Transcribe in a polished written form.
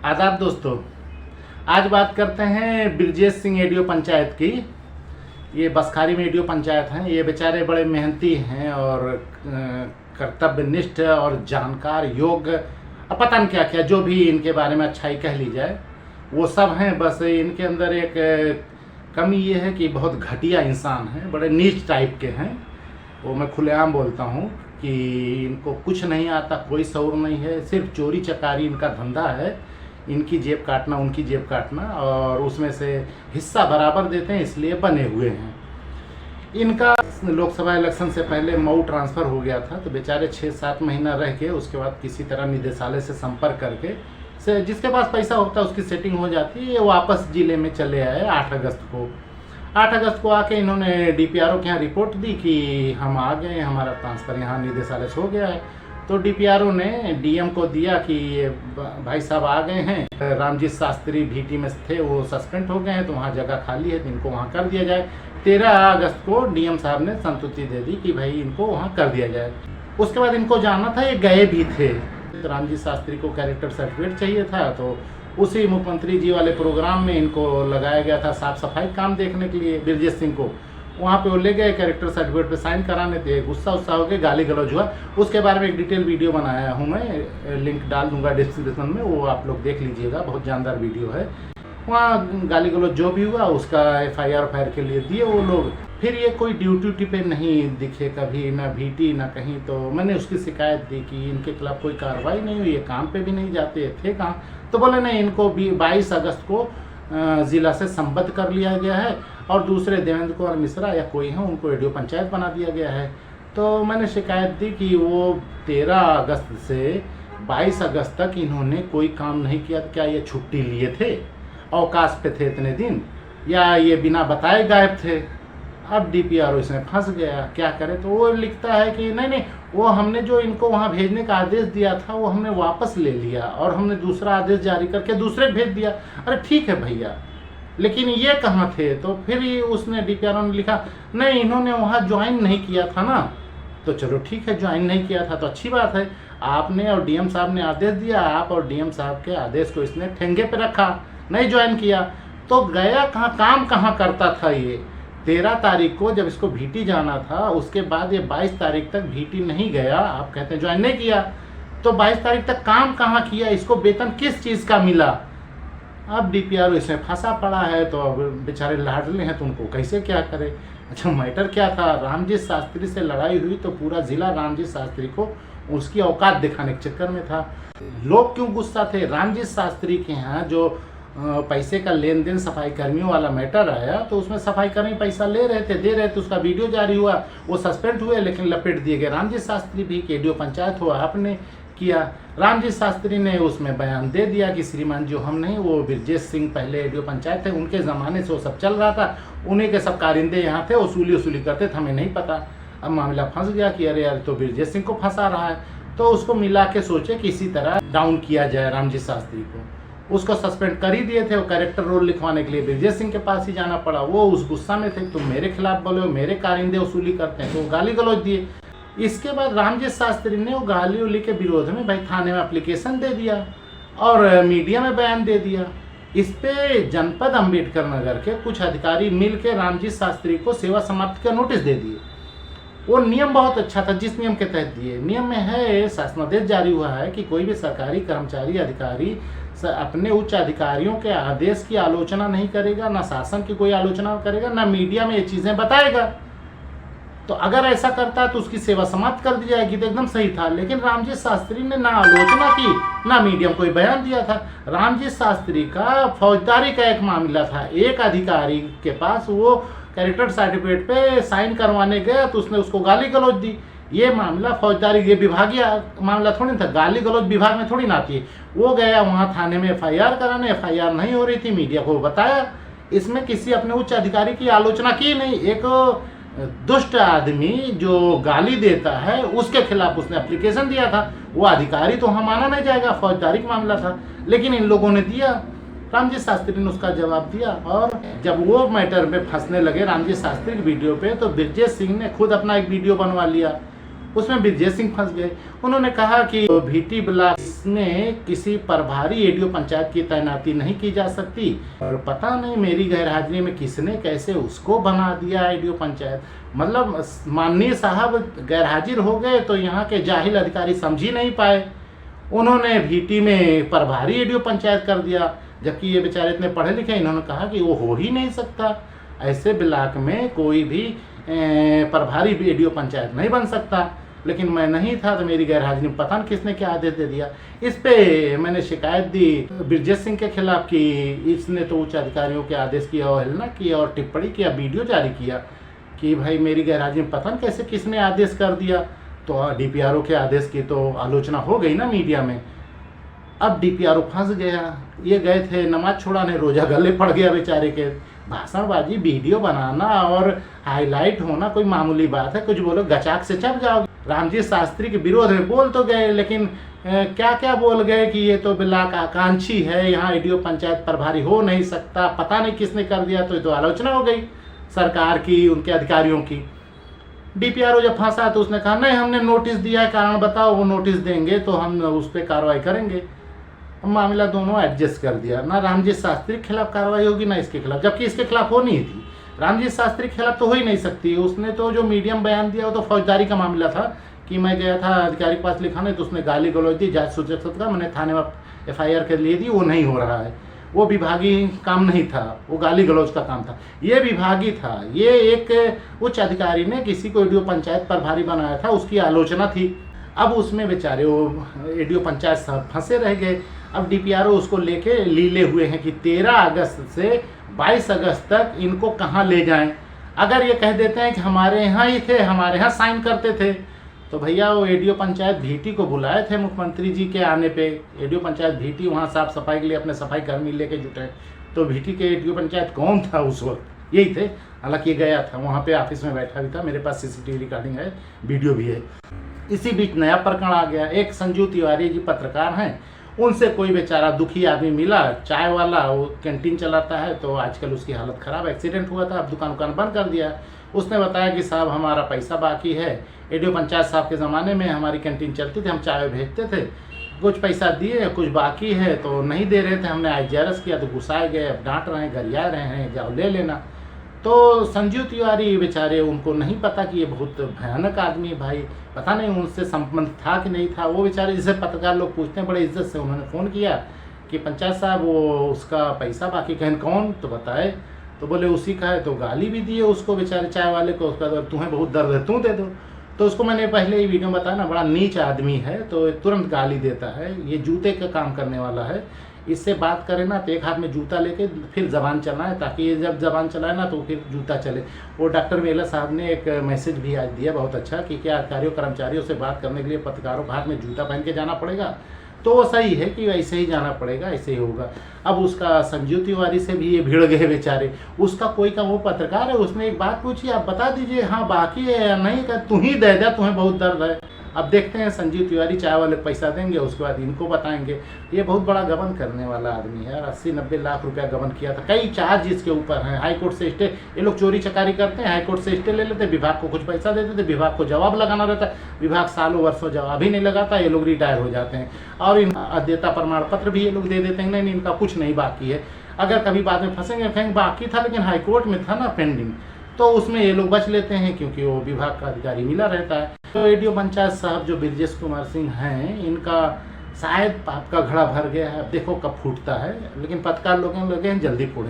आदाब दोस्तों, आज बात करते हैं ब्रजेश सिंह एडीओ पंचायत की। ये बसखारी में एडीओ पंचायत हैं। ये बेचारे बड़े मेहनती हैं और कर्तव्यनिष्ठ और जानकार, योग्य, अब पता नहीं क्या क्या जो भी इनके बारे में अच्छाई कह ली जाए वो सब हैं। बस इनके अंदर एक कमी ये है कि बहुत घटिया इंसान हैं, बड़े नीच टाइप के हैं। वो मैं खुलेआम बोलता हूँ कि इनको कुछ नहीं आता, कोई शौर नहीं है, सिर्फ चोरी चकारी इनका धंधा है। इनकी जेब काटना, उनकी जेब काटना, और उसमें से हिस्सा बराबर देते हैं, इसलिए बने हुए हैं। इनका लोकसभा इलेक्शन से पहले मऊ ट्रांसफ़र हो गया था, तो बेचारे 6-7 महीना रह के उसके बाद किसी तरह निदेशालय से संपर्क करके से जिसके पास पैसा होता है उसकी सेटिंग हो जाती है, वापस ज़िले में चले आए 8 अगस्त को। 8 अगस्त को आके इन्होंने डीपीआरओ के यहाँ रिपोर्ट दी कि हम आ गए, हमारा ट्रांसफ़र यहाँ निदेशालय से हो गया है। तो डीपीआरओ ने डीएम को दिया कि ये भाई साहब आ गए हैं, रामजी शास्त्री भीटी में थे, वो सस्पेंड हो गए हैं, तो वहाँ जगह खाली है, तो इनको वहाँ कर दिया जाए। 13 अगस्त को डीएम साहब ने संतुष्टि दे दी कि भाई इनको वहाँ कर दिया जाए। उसके बाद इनको जाना था, ये गए भी थे। तो रामजी शास्त्री को कैरेक्टर सर्टिफिकेट चाहिए था, तो उसी मुख्यमंत्री जी वाले प्रोग्राम में इनको लगाया गया था साफ सफाई काम देखने के लिए। ब्रजेश सिंह को वहाँ पे वो ले गए कैरेक्टर सर्टिफिकेट पे साइन कराने थे। गुस्सा हो के गाली गलौज हुआ। उसके बारे में एक डिटेल वीडियो बनाया हूँ मैं, लिंक डाल दूंगा डिस्क्रिप्शन में, वो आप लोग देख लीजिएगा, बहुत जानदार वीडियो है। वहाँ गाली गलौज जो भी हुआ उसका एफआईआर फायर के लिए दिए वो लोग। फिर ये कोई ड्यूटी पे नहीं दिखे कभी, ना भीटी ना कहीं। तो मैंने उसकी शिकायत दी कि इनके खिलाफ कोई कार्रवाई नहीं हुई, ये काम पे भी नहीं जाते थे कहाँ। तो बोले नहीं, इनको 22 अगस्त को ज़िला से संबद्ध कर लिया गया है और दूसरे देवेंद्र कुमार मिश्रा या कोई है उनको एडीओ पंचायत बना दिया गया है। तो मैंने शिकायत दी कि वो 13 अगस्त से 22 अगस्त तक इन्होंने कोई काम नहीं किया। क्या ये छुट्टी लिए थे, अवकाश पे थे इतने दिन, या ये बिना बताए गायब थे? अब डीपीआरओ इसमें फंस गया, क्या करे? तो वो लिखता है कि नहीं, वो हमने जो इनको वहाँ भेजने का आदेश दिया था वो हमने वापस ले लिया और हमने दूसरा आदेश जारी करके दूसरे भेज दिया। अरे ठीक है भैया, लेकिन ये कहाँ थे? तो फिर उसने डीपीआरओ ने लिखा नहीं, इन्होंने वहाँ ज्वाइन नहीं किया था ना। तो चलो ठीक है, ज्वाइन नहीं किया था तो अच्छी बात है। आपने और डीएम साहब ने आदेश दिया, आप और डीएम साहब के आदेश को इसने ठेंगे पे रखा, नहीं ज्वाइन किया। तो गया कहाँ, काम कहाँ करता था ये? 13 तारीख को जब इसको भीटी जाना था, उसके बाद ये 22 तारीख तक भीटी नहीं गया। आप कहते हैं ज्वाइन नहीं किया, तो 22 तारीख तक काम कहाँ किया? इसको वेतन किस चीज़ का मिला? अब डीपीआरओ इसमें फंसा पड़ा है, तो अब बेचारे लाडले हैं, तो उनको कैसे क्या करे? अच्छा, मैटर क्या था? रामजी शास्त्री से लड़ाई हुई तो पूरा ज़िला रामजी शास्त्री को उसकी औकात दिखाने के चक्कर में था। लोग क्यों गुस्सा थे? रामजी शास्त्री के यहाँ जो पैसे का लेन देन सफाई कर्मियों वाला मैटर आया, तो उसमें सफाई कर्मी पैसा ले रहे थे, दे रहे थे, उसका वीडियो जारी हुआ, वो सस्पेंड हुए लेकिन लपेट दिए गए। रामजी शास्त्री भी एडीओ पंचायत हुआ, आपने किया। रामजी शास्त्री ने उसमें बयान दे दिया कि श्रीमान जो हम नहीं, वो ब्रजेश सिंह पहले एडीओ पंचायत थे, उनके ज़माने से वो सब चल रहा था, उन्हीं के सब कारिंदे यहाँ थे, वसूली करते थे, हमें नहीं पता। अब मामला फंस गया कि अरे यार, तो ब्रजेश सिंह को फंसा रहा है। तो उसको मिला के सोचे कि इसी तरह डाउन किया जाए रामजी शास्त्री को। उसको सस्पेंड कर ही दिए थे, वो कैरेक्टर रोल लिखवाने के लिए ब्रजेश सिंह के पास ही जाना पड़ा। वो उस गुस्सा में थे, तुम मेरे खिलाफ बोले हो, मेरे कारिंदे वसूली करते हैं, तो वो गाली गलौज दिए। इसके बाद रामजी शास्त्री ने वो गाली उली के विरोध में भाई थाने में एप्लीकेशन दे दिया और मीडिया में बयान दे दिया। इस पे जनपद अम्बेडकर नगर के कुछ अधिकारी मिल के रामजी शास्त्री को सेवा समाप्ति का नोटिस दे दिए। वो नियम बहुत अच्छा था, जिस नियम के तहत दिए। नियम में है, शासनादेश जारी हुआ है कि कोई भी सरकारी कर्मचारी अधिकारी अपने उच्च अधिकारियों के आदेश की आलोचना नहीं करेगा, ना शासन की कोई आलोचना करेगा, ना मीडिया में ये चीज़ें बताएगा। तो अगर ऐसा करता है तो उसकी सेवा समाप्त कर दी जाएगी। तो एकदम सही था। लेकिन रामजी शास्त्री ने ना आलोचना की, ना मीडिया में कोई बयान दिया था। रामजी शास्त्री का फौजदारी का एक मामला था, एक अधिकारी के पास वो कैरेक्टर सर्टिफिकेट पे साइन करवाने गया तो उसने उसको गाली गलौज दी। ये मामला फौजदारी, ये विभागीय मामला थोड़ी था, गाली गलौज विभाग में थोड़ी ना आती है। वो गया वहाँ थाने में एफआईआर कराने, एफआईआर नहीं हो रही थी, मीडिया को बताया। इसमें किसी अपने उच्च अधिकारी की आलोचना की नहीं। एक दुष्ट आदमी जो गाली देता है उसके खिलाफ उसने एप्लीकेशन दिया था। वो अधिकारी तो वहाँ माना नहीं जाएगा, फौजदारी का मामला था, लेकिन इन लोगों ने दिया। रामजी शास्त्री ने उसका जवाब दिया। और जब वो मैटर में फंसने लगे रामजी शास्त्री की वीडियो पे, तो ब्रजेश सिंह ने खुद अपना एक वीडियो बनवा लिया। उसमें ब्रिजेश सिंह फंस गए। उन्होंने कहा कि भीटी ब्लॉक में किसी प्रभारी एडीओ पंचायत की तैनाती नहीं की जा सकती, और पता नहीं मेरी गैरहाजिरी में किसने कैसे उसको बना दिया एडीओ पंचायत। मतलब माननीय साहब गैरहाजिर हो गए तो यहाँ के जाहिल अधिकारी समझ ही नहीं पाए, उन्होंने भीटी में प्रभारी एडीओ पंचायत कर दिया। जबकि ये बेचारे इतने पढ़े लिखे, इन्होंने कहा कि वो हो ही नहीं सकता, ऐसे ब्लॉक में कोई भी प्रभारी एडीओ पंचायत नहीं बन सकता। लेकिन मैं नहीं था तो मेरी गैरहाजिरी में पता नहीं किसने क्या आदेश दे दिया। इस पे मैंने शिकायत दी ब्रिजेश सिंह के खिलाफ कि इसने तो उच्च अधिकारियों के आदेश की अवहेलना की और टिप्पणी किया, वीडियो जारी किया कि भाई मेरी गैरहाजिरी में पता नहीं कैसे किसने आदेश कर दिया। तो डीपीआरओ के आदेश की तो आलोचना हो गई ना मीडिया में। अब डीपीआरओ फंस गया। ये गए थे नमाज छुड़ाने, रोजा गले पड़ गया बेचारे के। भाषणबाजी, वीडियो बनाना और हाईलाइट होना कोई मामूली बात है, कुछ बोलो गचाक से छप जाओगे। रामजी शास्त्री के विरोध में बोल तो गए, लेकिन क्या क्या बोल गए कि ये तो ब्लॉक आकांक्षी है, यहाँ एडीओ पंचायत प्रभारी हो नहीं सकता, पता नहीं किसने कर दिया। तो आलोचना हो गई सरकार की, उनके अधिकारियों की। डीपीआरओ जब फंसा तो उसने कहा नहीं हमने नोटिस दिया है, कारण बताओ। वो नोटिस देंगे तो हम उस पर कार्रवाई करेंगे। मामला दोनों एडजस्ट कर दिया, ना रामजी शास्त्री के खिलाफ कार्रवाई होगी ना इसके खिलाफ, जबकि इसके खिलाफ होनी ही थी। रामजी शास्त्री के खिलाफ तो हो ही नहीं सकती। उसने तो जो मीडियम बयान दिया वो तो फौजदारी का मामला था कि मैं गया था अधिकारी के पास लिखाने, तो उसने गाली गलौज दी, जांच सूचक का मैंने थाने में एफआईआर के लिए दी, वो नहीं हो रहा है। वो विभागीय काम नहीं था, वो गाली गलौज का काम था। ये विभागीय था। ये एक उच्च अधिकारी ने किसी को एडीओ पंचायत प्रभारी बनाया था, उसकी आलोचना थी। अब उसमें बेचारे वो एडीओ पंचायत साहब फंसे रह गए। अब डीपीआरओ उसको लेके लीले हुए हैं कि 13 अगस्त से 22 अगस्त तक इनको कहाँ ले जाएं। अगर ये कह देते हैं कि हमारे यहाँ ही थे, हमारे यहाँ साइन करते थे, तो भैया वो एडीओ पंचायत भीटी को बुलाए थे मुख्यमंत्री जी के आने पे। एडीओ पंचायत भीटी वहाँ साफ सफाई के लिए अपने सफाई कर्मी लेके जुटे। तो भीटी के एडीओ पंचायत कौन था उस वक्त? यही थे। हालांकि ये गया था वहाँ पे, ऑफिस में बैठा भी था, मेरे पास सीसीटीवी रिकॉर्डिंग है, वीडियो भी है। इसी बीच नया प्रकरण आ गया। एक संजू तिवारी जी पत्रकार हैं, उनसे कोई बेचारा दुखी आदमी मिला, चाय वाला, वो कैंटीन चलाता है, तो आजकल उसकी हालत ख़राब, एक्सीडेंट हुआ था, अब दुकान बंद कर दिया। उसने बताया कि साहब हमारा पैसा बाकी है, एडीओ पंचायत साहब के ज़माने में हमारी कैंटीन चलती थी, हम चाय भेजते थे, कुछ पैसा दिए, कुछ बाकी है तो नहीं दे रहे थे। हमने IGRS किया तो गुस्साए गए, अब डांट रहे हैं, गरिया रहे हैं, जाओ ले लेना। तो संजू तिवारी बेचारे, उनको नहीं पता कि ये बहुत भयानक आदमी है भाई, पता नहीं उनसे संबंध था कि नहीं था। वो बेचारे जिसे पत्रकार लोग पूछते हैं बड़े इज्जत से, उन्होंने फ़ोन किया कि पंचायत साहब वो उसका पैसा बाकी, कहें कौन, तो बताए, तो बोले उसी का है। तो गाली भी दिए उसको बेचारे चाय वाले को, उसका तुम्हें बहुत दर्द है, तू दे दो। तो उसको मैंने पहले ही वीडियो में बताया ना, बड़ा नीच आदमी है, तो तुरंत गाली देता है। ये जूते का काम करने वाला है, इससे बात करें ना तो एक हाथ में जूता लेके फिर जबान चलाए, ताकि ये जब जबान चलाए ना तो फिर जूता चले। वो डॉक्टर मेला साहब ने एक मैसेज भी आज दिया बहुत अच्छा कि क्या अधिकारियों कर्मचारियों से बात करने के लिए पत्रकारों के हाथ में जूता पहन के जाना पड़ेगा। तो वो सही है कि ऐसे ही जाना पड़ेगा, ऐसे ही होगा। अब उसका संजू तिवारी से भी ये भिड़ गए बेचारे। उसका कोई का वो पत्रकार है, उसने एक बात पूछी, आप बता दीजिए हाँ बाकी है या नहीं, का तू ही दे दे, तुम्हें बहुत दर्द है। अब देखते हैं संजीव तिवारी चाय वाले पैसा देंगे, उसके बाद इनको बताएंगे। ये बहुत बड़ा गबन करने वाला आदमी है, 80-90 लाख रुपया गबन किया था। कई चार्ज इसके ऊपर हैं, हाईकोर्ट से स्टे, ये लोग चोरी चकारी करते हैं, हाईकोर्ट से स्टे ले लेते, विभाग को कुछ पैसा देते थे, विभाग को जवाब लगाना रहता है, विभाग सालों वर्षों जवाब ही नहीं लगाता, ये लोग रिटायर हो जाते हैं। और इन अध्यता प्रमाण पत्र भी ये लोग दे देते हैं, नहीं इनका कुछ नहीं बाकी है। अगर कभी बाद में फंसेंगे, कहेंगे बाकी था लेकिन हाईकोर्ट में था ना पेंडिंग, तो उसमें ये लोग बच लेते हैं क्योंकि वो विभाग का अधिकारी मिला रहता है। तो एडीओ पंचायत साहब जो ब्रिजेश कुमार सिंह हैं, इनका शायद पाप का घड़ा भर गया है। अब देखो कब फूटता है, लेकिन पत्रकार लोग जल्दी फोड़ेंगे।